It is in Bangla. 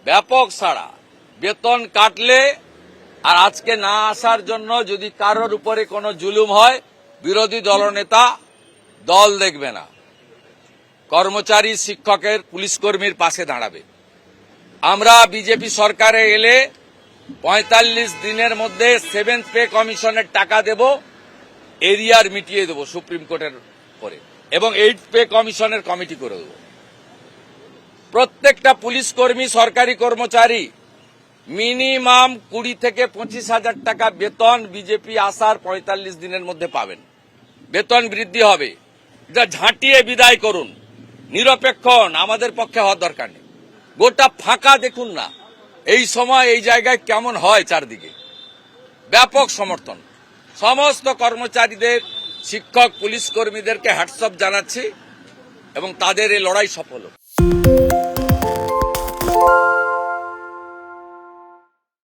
ব্যাপক ছাড়া, বেতন কাটলে আর আজকে না আসার জন্য যদি কারোর উপরে কোনো জুলুম হয়, বিরোধী দলনেতা দল দেখবে না, কর্মচারী, শিক্ষকের, পুলিশ কর্মীর পাশে দাঁড়াবে। আমরা বিজেপি সরকারে এলে ৪৫ দিনের মধ্যে 7th পে কমিশনের টাকা দেব, এরিয়ার মিটিয়ে দেব সুপ্রিম কোর্টের পরে, এবং 8th পে কমিশনের কমিটি করে দেব। প্রত্যেকটা পুলিশ কর্মী, সরকারি কর্মচারী মিনিমাম 20 থেকে 25,000 টাকা বেতন বিজেপি আসার ৪৫ দিনের মধ্যে পাবেন। বেতন বৃদ্ধি হবে। এটা ঝাঁটিয়ে বিদায় করুন, নিরপেক্ষ হন, আমাদের পক্ষে হওয়ার দরকার নেই। গোটা ফাঁকা দেখুন না এই সময় এই জায়গায় কেমন হয়, চারদিকে ব্যাপক সমর্থন। সমস্ত কর্মচারীদের, শিক্ষক, পুলিশ কর্মীদেরকে হ্যাটসঅপ জানাচ্ছি এবং তাদের এই লড়াই সফল হোক।